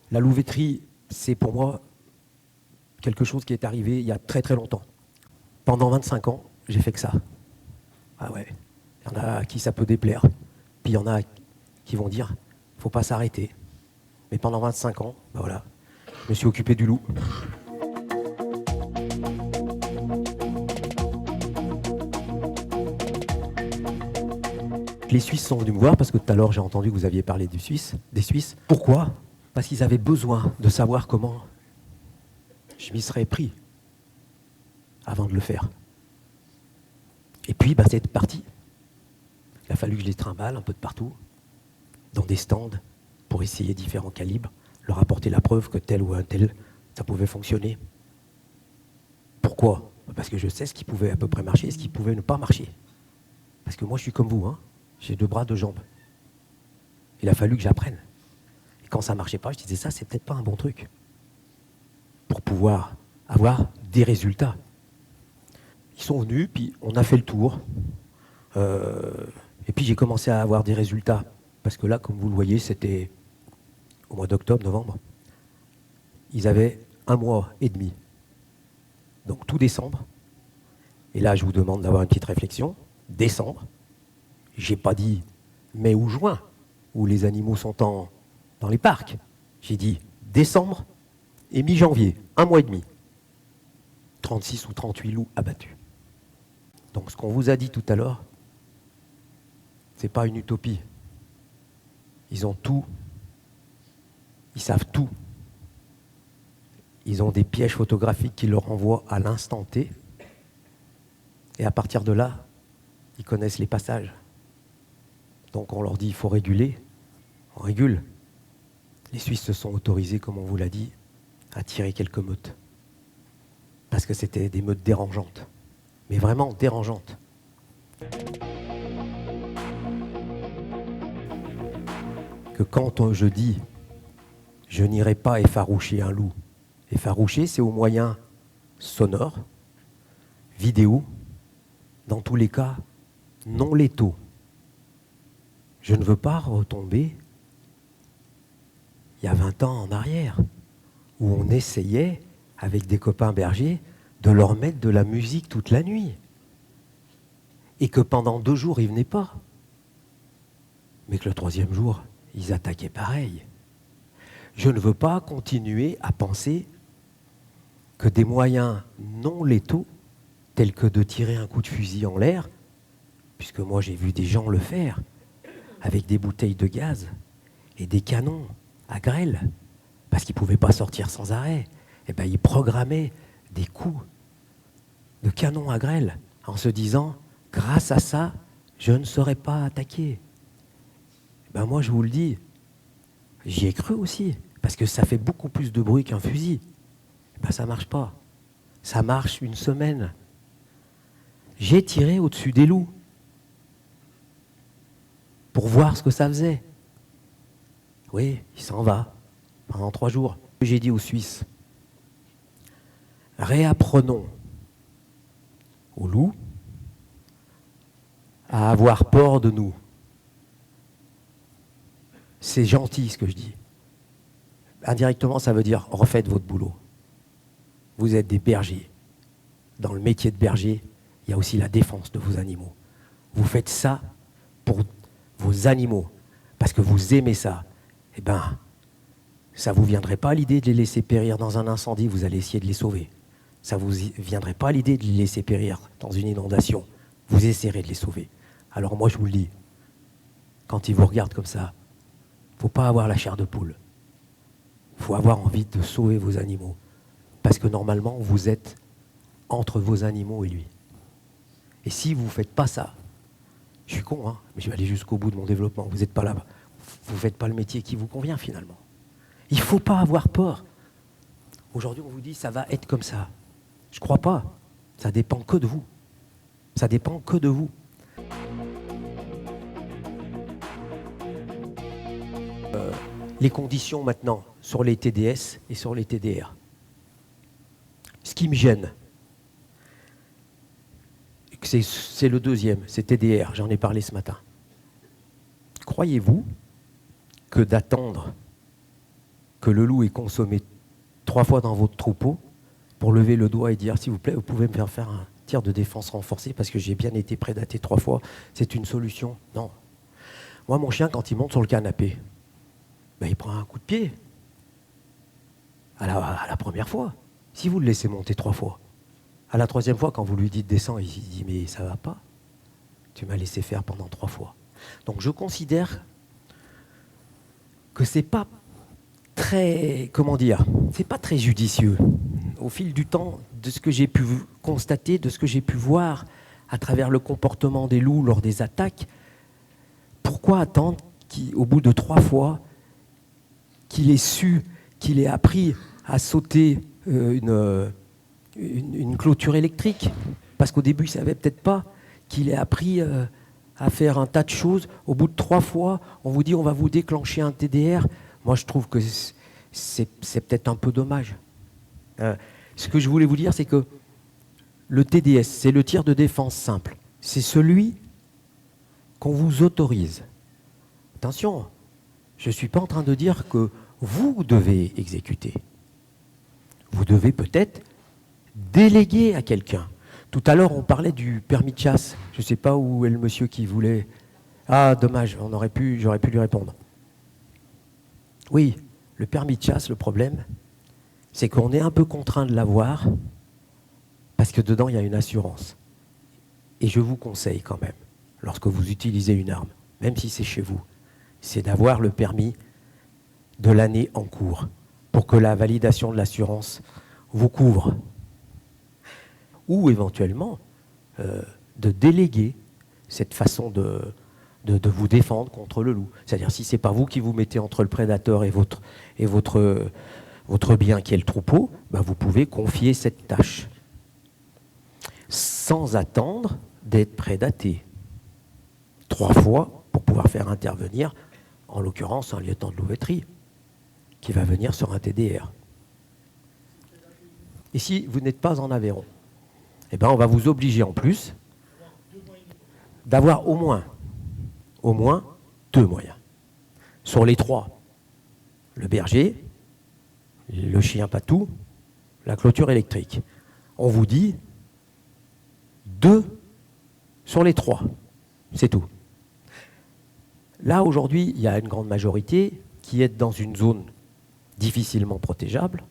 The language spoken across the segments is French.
La louveterie, c'est pour moi quelque chose qui est arrivé il y a très très longtemps. Pendant 25 ans, j'ai fait que ça. Ah ouais, il y en a à qui ça peut déplaire. Puis il y en a qui vont dire, faut pas s'arrêter. Mais pendant 25 ans, ben voilà, je me suis occupé du loup. Les Suisses sont venus me voir parce que tout à l'heure j'ai entendu que vous aviez parlé des Suisses. Pourquoi ? Parce qu'ils avaient besoin de savoir comment je m'y serais pris avant de le faire. Et puis, c'est parti. Il a fallu que je les trimballe un peu de partout, dans des stands, pour essayer différents calibres, leur apporter la preuve que tel ou un tel, ça pouvait fonctionner. Pourquoi ? Parce que je sais ce qui pouvait à peu près marcher et ce qui pouvait ne pas marcher. Parce que moi, je suis comme vous, hein. J'ai 2 bras, 2 jambes. Il a fallu que j'apprenne. Et quand ça ne marchait pas, je disais ça, c'est peut-être pas un bon truc. Pour pouvoir avoir des résultats. Ils sont venus, puis on a fait le tour. Et puis j'ai commencé à avoir des résultats. Parce que là, comme vous le voyez, c'était au mois d'octobre, novembre. Ils avaient 1 mois et demi. Donc tout décembre. Et là, je vous demande d'avoir une petite réflexion. Décembre. J'ai pas dit mai ou juin, où les animaux sont dans les parcs. J'ai dit décembre et mi-janvier, 1 mois et demi. 36 ou 38 loups abattus. Donc ce qu'on vous a dit tout à l'heure, c'est pas une utopie. Ils ont tout. Ils savent tout. Ils ont des pièges photographiques qui leur envoient à l'instant T. Et à partir de là, ils connaissent les passages. Donc on leur dit, il faut réguler. On régule. Les Suisses se sont autorisés, comme on vous l'a dit, à tirer quelques meutes. Parce que c'était des meutes dérangeantes. Mais vraiment dérangeantes. Que quand je dis, je n'irai pas effaroucher un loup. Effaroucher, c'est au moyen sonore, vidéo, dans tous les cas, non létaux. Je ne veux pas retomber il y a 20 ans en arrière, où on essayait, avec des copains bergers, de leur mettre de la musique toute la nuit. Et que pendant 2 jours, ils ne venaient pas. Mais que le 3e jour, ils attaquaient pareil. Je ne veux pas continuer à penser que des moyens non létaux, tels que de tirer un coup de fusil en l'air, puisque moi j'ai vu des gens le faire, avec des bouteilles de gaz et des canons à grêle, parce qu'ils ne pouvaient pas sortir sans arrêt, et bien ils programmaient des coups de canon à grêle, en se disant, grâce à ça, je ne serai pas attaqué. Ben moi je vous le dis, j'y ai cru aussi, parce que ça fait beaucoup plus de bruit qu'un fusil. Ben ça ne marche pas. Ça marche 1 semaine. J'ai tiré au-dessus des loups pour voir ce que ça faisait. Oui, il s'en va pendant 3 jours. J'ai dit aux Suisses, réapprenons aux loups à avoir peur de nous. C'est gentil ce que je dis. Indirectement, ça veut dire refaites votre boulot. Vous êtes des bergers. Dans le métier de berger, il y a aussi la défense de vos animaux. Vous faites ça pour vos animaux, parce que vous aimez ça. Eh bien, Ça ne vous viendrait pas à l'idée de les laisser périr dans un incendie, vous allez essayer de les sauver. Ça ne vous viendrait pas à l'idée de les laisser périr dans une inondation, vous essaierez de les sauver. Alors moi je vous le dis, quand ils vous regardent comme ça, il ne faut pas avoir la chair de poule. Il faut avoir envie de sauver vos animaux. Parce que normalement, vous êtes entre vos animaux et lui. Et si vous ne faites pas ça, je suis con, hein, mais je vais aller jusqu'au bout de mon développement. Vous n'êtes pas là, vous ne faites pas le métier qui vous convient finalement. Il ne faut pas avoir peur. Aujourd'hui, on vous dit ça va être comme ça. Je ne crois pas. Ça dépend que de vous. Ça dépend que de vous. Les conditions maintenant sur les TDS et sur les TDR. Ce qui me gêne, c'est le deuxième, c'est TDR, j'en ai parlé ce matin. Croyez-vous que d'attendre que le loup ait consommé 3 fois dans votre troupeau pour lever le doigt et dire s'il vous plaît, vous pouvez me faire un tir de défense renforcé parce que j'ai bien été prédaté 3 fois, c'est une solution? Non. Moi, mon chien, quand il monte sur le canapé, ben, il prend un coup de pied à la première fois. Si vous le laissez monter 3 fois, à la 3e fois, quand vous lui dites descends, il dit mais ça va pas. Tu m'as laissé faire pendant 3 fois. Donc je considère que c'est pas très, c'est pas très judicieux. Au fil du temps, de ce que j'ai pu constater, de ce que j'ai pu voir à travers le comportement des loups lors des attaques, pourquoi attendre qu'au bout de 3 fois, qu'il ait appris à sauter une clôture électrique, parce qu'au début, il ne savait peut-être pas, qu'il ait appris à faire un tas de choses. Au bout de 3 fois, on vous dit on va vous déclencher un TDR. Moi, je trouve que c'est peut-être un peu dommage. Ce que je voulais vous dire, c'est que le TDS, c'est le tir de défense simple. C'est celui qu'on vous autorise. Attention, je ne suis pas en train de dire que vous devez exécuter. Vous devez peut-être déléguer à quelqu'un. Tout à l'heure, on parlait du permis de chasse. Je ne sais pas où est le monsieur qui voulait... Ah, dommage, j'aurais pu lui répondre. Oui, le permis de chasse, le problème, c'est qu'on est un peu contraint de l'avoir parce que dedans, il y a une assurance. Et je vous conseille quand même, lorsque vous utilisez une arme, même si c'est chez vous, c'est d'avoir le permis de l'année en cours pour que la validation de l'assurance vous couvre. Ou éventuellement de déléguer cette façon de vous défendre contre le loup. C'est-à-dire si ce n'est pas vous qui vous mettez entre le prédateur et votre bien qui est le troupeau, ben vous pouvez confier cette tâche sans attendre d'être prédaté 3 fois pour pouvoir faire intervenir, en l'occurrence, un lieutenant de louveterie qui va venir sur un TDR. Et si vous n'êtes pas en Aveyron, eh ben on va vous obliger en plus d'avoir au moins 2 moyens. Sur les 3, le berger, le chien patou, la clôture électrique. On vous dit 2 sur les 3. C'est tout. Là, aujourd'hui, il y a une grande majorité qui est dans une zone difficilement protégeable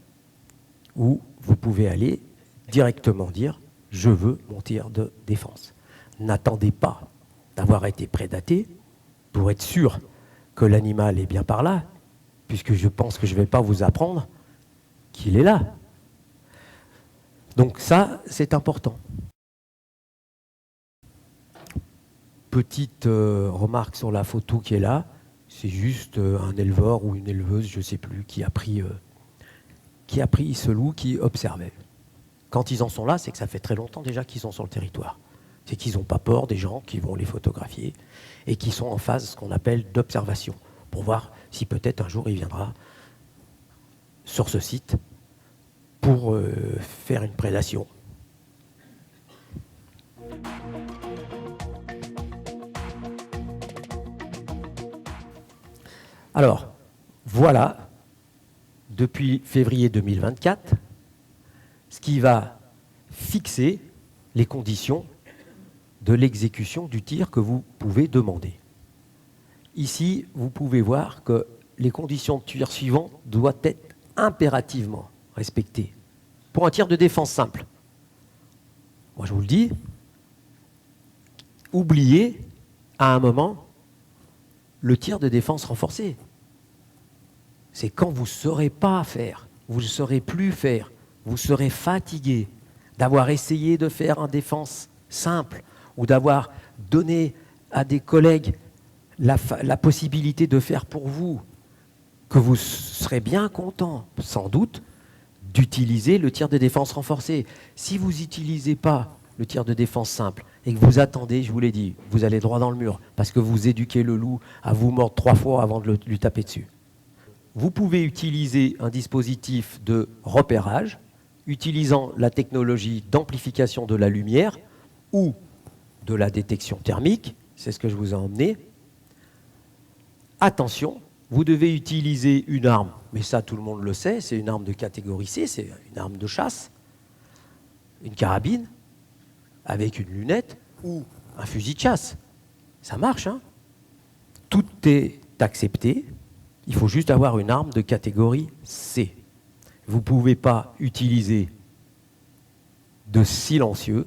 où vous pouvez aller directement dire « je veux mon tir de défense ». N'attendez pas d'avoir été prédaté pour être sûr que l'animal est bien par là, puisque je pense que je ne vais pas vous apprendre qu'il est là. Donc ça, c'est important. Petite remarque sur la photo qui est là, c'est juste un éleveur ou une éleveuse, je ne sais plus, qui a pris ce loup, qui observait. Quand ils en sont là, c'est que ça fait très longtemps déjà qu'ils sont sur le territoire. C'est qu'ils n'ont pas peur des gens qui vont les photographier et qui sont en phase, ce qu'on appelle d'observation, pour voir si peut-être un jour il viendra sur ce site pour faire une prédation. Alors, voilà, depuis février 2024, ce qui va fixer les conditions de l'exécution du tir que vous pouvez demander. Ici, vous pouvez voir que les conditions de tir suivantes doivent être impérativement respectées. Pour un tir de défense simple, moi je vous le dis, oubliez à un moment le tir de défense renforcé. C'est quand vous ne saurez pas faire, vous ne saurez plus faire, vous serez fatigué d'avoir essayé de faire en défense simple ou d'avoir donné à des collègues la possibilité de faire pour vous, que vous serez bien content, sans doute, d'utiliser le tir de défense renforcé. Si vous n'utilisez pas le tir de défense simple et que vous attendez, je vous l'ai dit, vous allez droit dans le mur parce que vous éduquez le loup à vous mordre 3 fois avant de lui taper dessus. Vous pouvez utiliser un dispositif de repérage utilisant la technologie d'amplification de la lumière ou de la détection thermique, c'est ce que je vous ai emmené. Attention, vous devez utiliser une arme, mais ça tout le monde le sait, c'est une arme de catégorie C, c'est une arme de chasse, une carabine avec une lunette ou un fusil de chasse. Ça marche, hein? Tout est accepté, il faut juste avoir une arme de catégorie C. Vous ne pouvez pas utiliser de silencieux,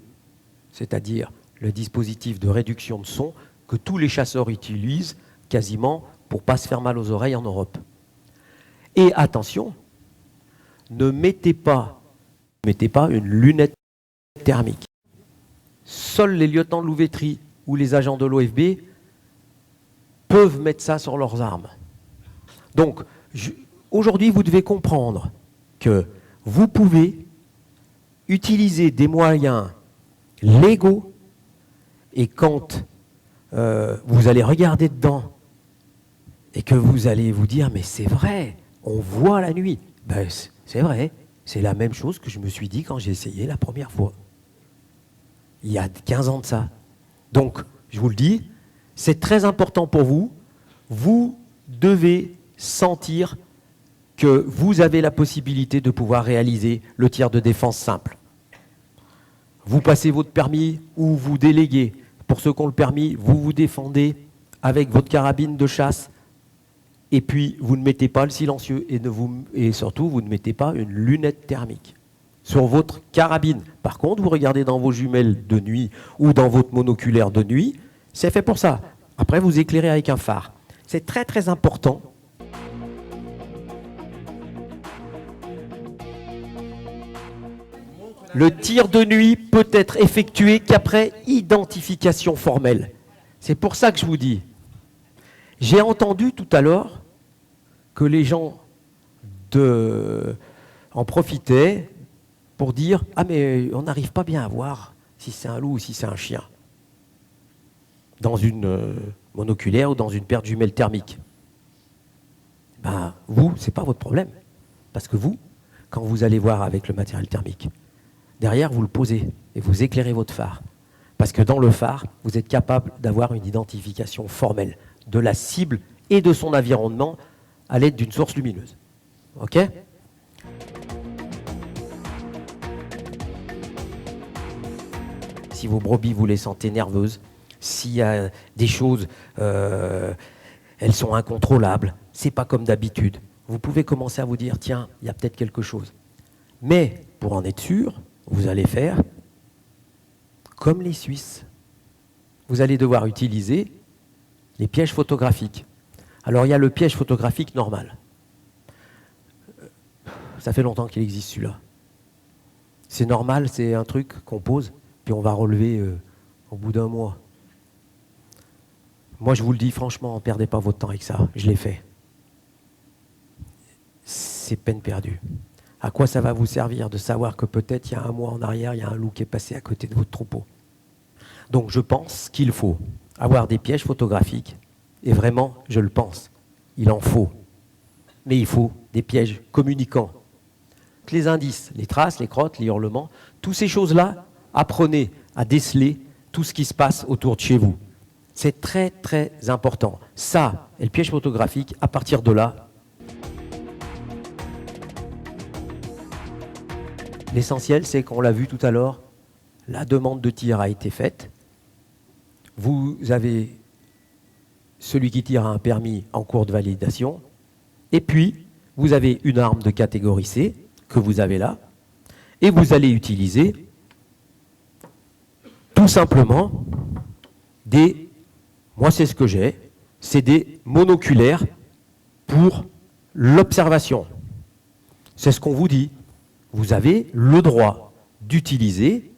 c'est-à-dire le dispositif de réduction de son que tous les chasseurs utilisent quasiment pour ne pas se faire mal aux oreilles en Europe. Et attention, ne mettez pas une lunette thermique. Seuls les lieutenants de louveterie ou les agents de l'OFB peuvent mettre ça sur leurs armes. Donc, aujourd'hui, vous devez comprendre que vous pouvez utiliser des moyens légaux et quand vous allez regarder dedans et que vous allez vous dire mais c'est vrai, on voit la nuit. Ben, c'est vrai, c'est la même chose que je me suis dit quand j'ai essayé la première fois. Il y a 15 ans de ça. Donc, je vous le dis, c'est très important pour vous. Vous devez sentir que vous avez la possibilité de pouvoir réaliser le tir de défense simple. Vous passez votre permis ou vous déléguez. Pour ceux qui ont le permis, vous vous défendez avec votre carabine de chasse et puis vous ne mettez pas le silencieux et surtout vous ne mettez pas une lunette thermique sur votre carabine. Par contre, vous regardez dans vos jumelles de nuit ou dans votre monoculaire de nuit, c'est fait pour ça. Après, vous éclairez avec un phare. C'est très très important. Le tir de nuit peut être effectué qu'après identification formelle. C'est pour ça que je vous dis. J'ai entendu tout à l'heure que les gens en profitaient pour dire « Ah mais on n'arrive pas bien à voir si c'est un loup ou si c'est un chien » dans une monoculaire ou dans une paire de jumelles thermiques. Ben, vous, ce n'est pas votre problème. Parce que vous, quand vous allez voir avec le matériel thermique, derrière, vous le posez et vous éclairez votre phare. Parce que dans le phare, vous êtes capable d'avoir une identification formelle de la cible et de son environnement à l'aide d'une source lumineuse. OK ? Si vos brebis, vous les sentez nerveuses, s'il y a des choses, elles sont incontrôlables, c'est pas comme d'habitude. Vous pouvez commencer à vous dire, tiens, il y a peut-être quelque chose. Mais, pour en être sûr, vous allez faire comme les Suisses. Vous allez devoir utiliser les pièges photographiques. Alors, il y a le piège photographique normal. Ça fait longtemps qu'il existe celui-là. C'est normal, c'est un truc qu'on pose, puis on va relever au bout d'un mois. Moi, je vous le dis franchement, ne perdez pas votre temps avec ça. Je l'ai fait. C'est peine perdue. À quoi ça va vous servir de savoir que peut-être il y a un mois en arrière, il y a un loup qui est passé à côté de votre troupeau? Donc je pense qu'il faut avoir des pièges photographiques, et vraiment, je le pense, il en faut. Mais il faut des pièges communicants. Les indices, les traces, les crottes, les hurlements, toutes ces choses-là, apprenez à déceler tout ce qui se passe autour de chez vous. C'est très très important. Ça, et le piège photographique, à partir de là, l'essentiel, c'est qu'on l'a vu tout à l'heure, la demande de tir a été faite. Vous avez celui qui tire a un permis en cours de validation. Et puis, vous avez une arme de catégorie C que vous avez là, et vous allez utiliser tout simplement moi c'est ce que j'ai, c'est des monoculaires pour l'observation. C'est ce qu'on vous dit. Vous avez le droit d'utiliser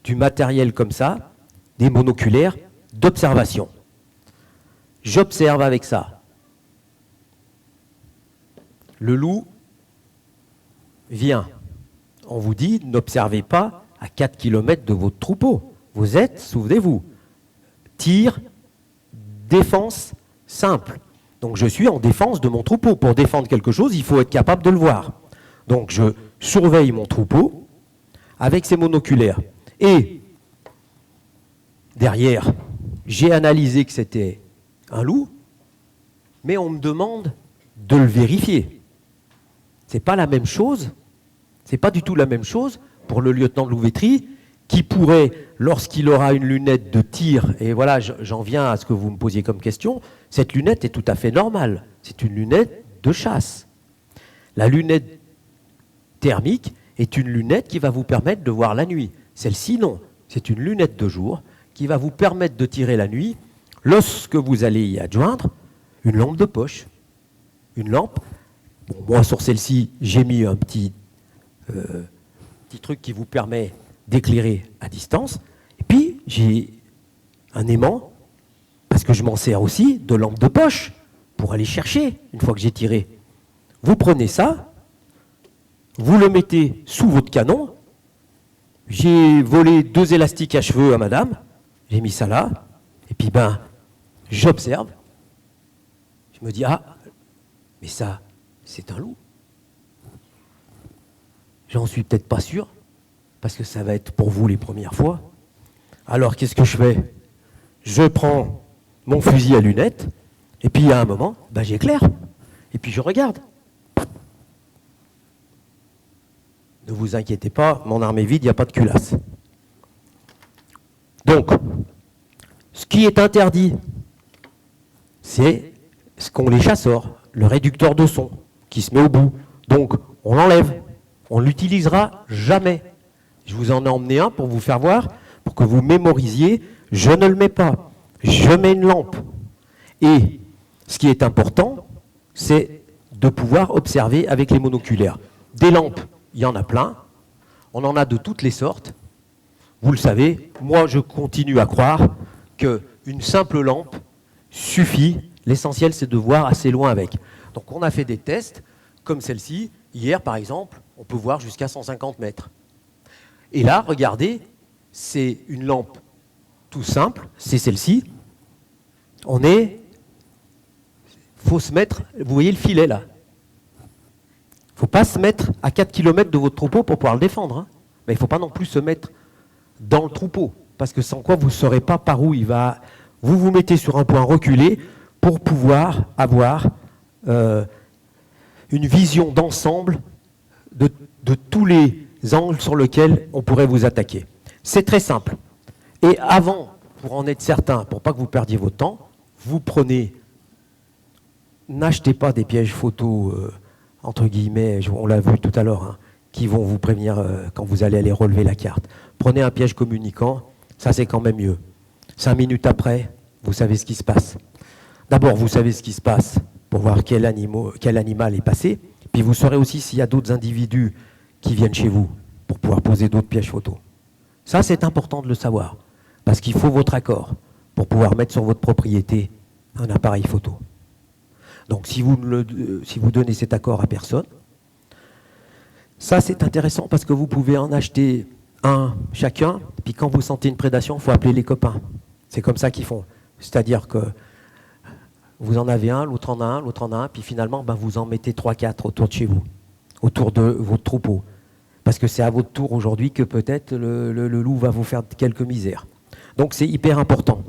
du matériel comme ça, des monoculaires d'observation. J'observe avec ça. Le loup vient. On vous dit, n'observez pas à 4 km de votre troupeau. Vous êtes, souvenez-vous, tir, défense simple. Donc je suis en défense de mon troupeau. Pour défendre quelque chose, il faut être capable de le voir. Donc je surveille mon troupeau avec ces monoculaires. Et derrière, j'ai analysé que c'était un loup, mais on me demande de le vérifier. C'est pas la même chose, c'est pas du tout la même chose pour le lieutenant de louveterie qui pourrait, lorsqu'il aura une lunette de tir, et voilà, j'en viens à ce que vous me posiez comme question, cette lunette est tout à fait normale. C'est une lunette de chasse. La lunette thermique est une lunette qui va vous permettre de voir la nuit. Celle-ci, non. C'est une lunette de jour qui va vous permettre de tirer la nuit lorsque vous allez y adjoindre une lampe de poche. Une lampe. Bon, moi, sur celle-ci, j'ai mis un petit truc qui vous permet d'éclairer à distance. Et puis, j'ai un aimant, parce que je m'en sers aussi, de lampe de poche, pour aller chercher, une fois que j'ai tiré. Vous prenez ça, vous le mettez sous votre canon. J'ai volé 2 élastiques à cheveux à madame, j'ai mis ça là, et puis j'observe. Je me dis, ah, mais ça, c'est un loup. J'en suis peut-être pas sûr, parce que ça va être pour vous les premières fois. Alors, qu'est-ce que je fais? Je prends mon fusil à lunettes, et puis à un moment, j'éclaire, et puis je regarde. Ne vous inquiétez pas, mon arme est vide, il n'y a pas de culasse. Donc, ce qui est interdit, c'est ce qu'ont les chasseurs, le réducteur de son, qui se met au bout. Donc, on l'enlève. On ne l'utilisera jamais. Je vous en ai emmené un pour vous faire voir, pour que vous mémorisiez. Je ne le mets pas. Je mets une lampe. Et ce qui est important, c'est de pouvoir observer avec les monoculaires. Des lampes, il y en a plein. On en a de toutes les sortes. Vous le savez, moi je continue à croire qu'une simple lampe suffit. L'essentiel, c'est de voir assez loin avec. Donc on a fait des tests, comme celle-ci. Hier, par exemple, on peut voir jusqu'à 150 mètres. Et là, regardez, c'est une lampe tout simple, c'est celle-ci. Faut se mettre, vous voyez le filet là. Il ne faut pas se mettre à 4 km de votre troupeau pour pouvoir le défendre. Hein. Mais il ne faut pas non plus se mettre dans le troupeau, parce que sans quoi vous ne saurez pas par où il va. Vous vous mettez sur un point reculé pour pouvoir avoir une vision d'ensemble de tous les angles sur lesquels on pourrait vous attaquer. C'est très simple. Et avant, pour en être certain, pour pas que vous perdiez votre temps, vous prenez, n'achetez pas des pièges photos, entre guillemets, on l'a vu tout à l'heure, hein, qui vont vous prévenir quand vous allez aller relever la carte. Prenez un piège communicant, ça c'est quand même mieux. 5 minutes après, vous savez ce qui se passe. D'abord, vous savez ce qui se passe pour voir quel animal est passé, puis vous saurez aussi s'il y a d'autres individus qui viennent chez vous pour pouvoir poser d'autres pièges photos. Ça, c'est important de le savoir, parce qu'il faut votre accord pour pouvoir mettre sur votre propriété un appareil photo. Donc, si vous donnez cet accord à personne, ça, c'est intéressant parce que vous pouvez en acheter un chacun, puis quand vous sentez une prédation, il faut appeler les copains. C'est comme ça qu'ils font. C'est-à-dire que vous en avez un, l'autre en a un, l'autre en a un, puis finalement, vous en mettez 3-4 autour de chez vous, autour de votre troupeau. Parce que c'est à votre tour aujourd'hui que peut-être le loup va vous faire quelques misères. Donc c'est hyper important.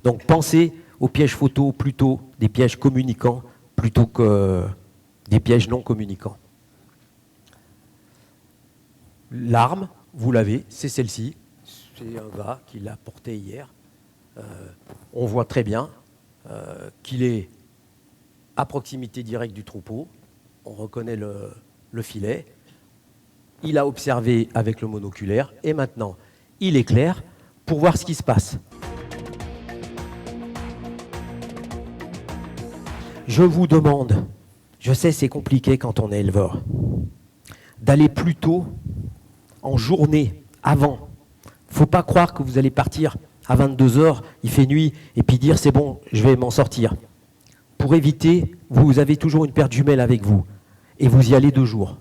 Donc pensez aux pièges photos plutôt des pièges communicants plutôt que des pièges non communicants. L'arme, vous l'avez, c'est celle-ci. C'est un gars qui l'a portée hier. On voit très bien qu'il est à proximité directe du troupeau. On reconnaît le filet. Il a observé avec le monoculaire et maintenant, il éclaire pour voir ce qui se passe. Je vous demande, je sais c'est compliqué quand on est éleveur, d'aller plus tôt en journée, avant. Il ne faut pas croire que vous allez partir à 22 heures, il fait nuit, et puis dire c'est bon, je vais m'en sortir. Pour éviter, vous avez toujours une paire de jumelles avec vous, et vous y allez 2 jours.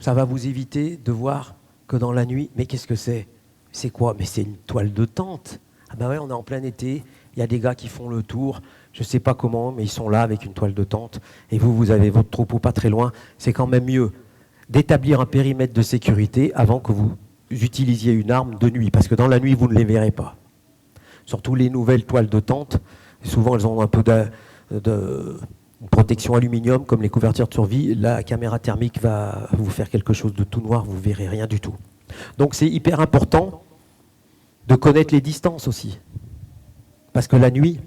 Ça va vous éviter de voir que dans la nuit, mais qu'est-ce que c'est? C'est quoi? Mais c'est une toile de tente. Ah ben ouais, on est en plein été, il y a des gars qui font le tour, je ne sais pas comment, mais ils sont là avec une toile de tente, et vous avez votre troupeau pas très loin. C'est quand même mieux d'établir un périmètre de sécurité avant que vous utilisiez une arme de nuit, parce que dans la nuit, vous ne les verrez pas. Surtout les nouvelles toiles de tente, souvent elles ont un peu de protection aluminium, comme les couvertures de survie. La caméra thermique va vous faire quelque chose de tout noir, vous ne verrez rien du tout. Donc c'est hyper important de connaître les distances aussi. Parce que la nuit,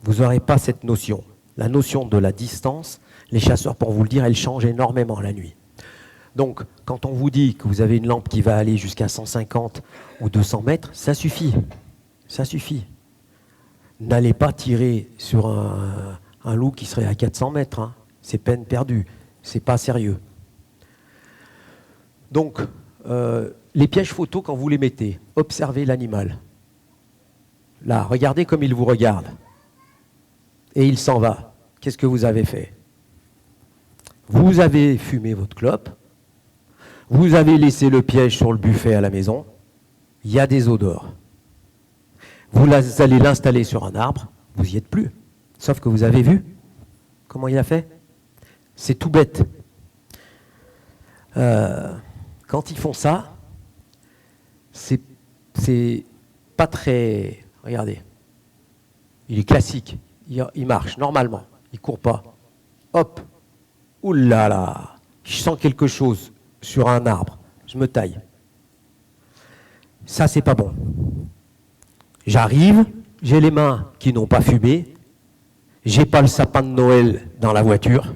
vous n'aurez pas cette notion. La notion de la distance, les chasseurs, pour vous le dire, elle change énormément la nuit. Donc, quand on vous dit que vous avez une lampe qui va aller jusqu'à 150 ou 200 mètres, ça suffit. Ça suffit. N'allez pas tirer sur un loup qui serait à 400 mètres. Hein. C'est peine perdue. C'est pas sérieux. Donc, les pièges photos, quand vous les mettez, observez l'animal. Là, regardez comme il vous regarde. Et il s'en va. Qu'est-ce que vous avez fait? Vous avez fumé votre clope. Vous avez laissé le piège sur le buffet à la maison. Il y a des odeurs. Vous allez l'installer sur un arbre. Vous n'y êtes plus. Sauf que vous avez vu comment il a fait. C'est tout bête. Quand ils font ça, c'est pas très... Regardez. Il est classique. Il marche normalement. Il ne court pas. Hop. Ouh là là. Je sens quelque chose sur un arbre. Je me taille. Ça, c'est pas bon. J'arrive. J'ai les mains qui n'ont pas fumé. J'ai pas le sapin de Noël dans la voiture.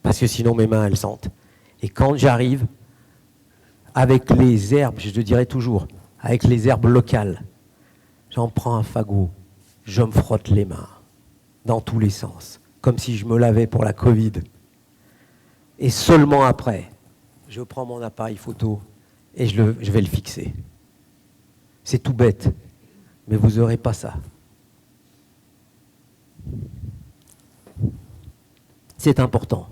Parce que sinon, mes mains, elles sentent. Et quand j'arrive, avec les herbes, je te dirais toujours, avec les herbes locales, j'en prends un fagot. Je me frotte les mains. Dans tous les sens. Comme si je me lavais pour la Covid. Et seulement après, je prends mon appareil photo et je vais le fixer. C'est tout bête, mais vous n'aurez pas ça. C'est important.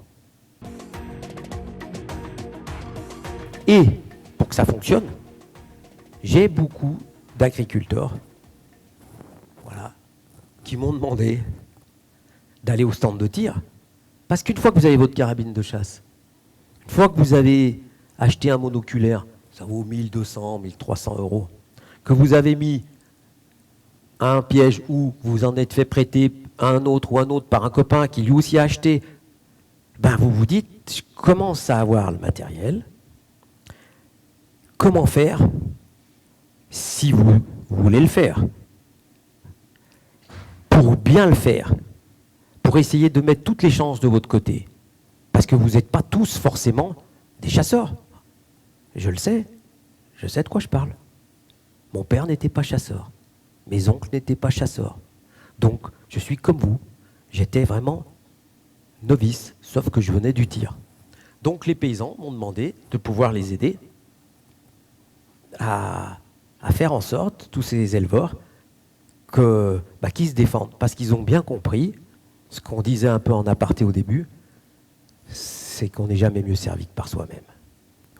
Et pour que ça fonctionne, j'ai beaucoup d'agriculteurs qui m'ont demandé d'aller au stand de tir. Parce qu'une fois que vous avez votre carabine de chasse, une fois que vous avez acheté un monoculaire, ça vaut 1200, 1300 euros, que vous avez mis un piège ou vous en êtes fait prêter un autre ou un autre par un copain qui lui aussi a acheté, ben vous vous dites, je commence à avoir le matériel. Comment faire si vous voulez le faire? Pour bien le faire, pour essayer de mettre toutes les chances de votre côté. Parce que vous n'êtes pas tous forcément des chasseurs. Je le sais, je sais de quoi je parle. Mon père n'était pas chasseur, mes oncles n'étaient pas chasseurs. Donc, je suis comme vous, j'étais vraiment novice, sauf que je venais du tir. Donc, les paysans m'ont demandé de pouvoir les aider à faire en sorte, tous ces éleveurs, qu'ils se défendent. Parce qu'ils ont bien compris, ce qu'on disait un peu en aparté au début, c'est qu'on n'est jamais mieux servi que par soi-même.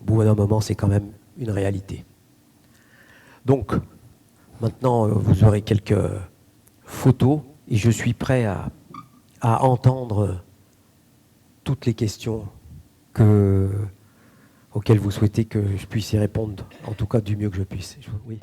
Au bout d'un moment, c'est quand même une réalité. Donc, maintenant, vous aurez quelques photos et je suis prêt à entendre toutes les questions auxquelles vous souhaitez que je puisse y répondre, en tout cas du mieux que je puisse. Oui.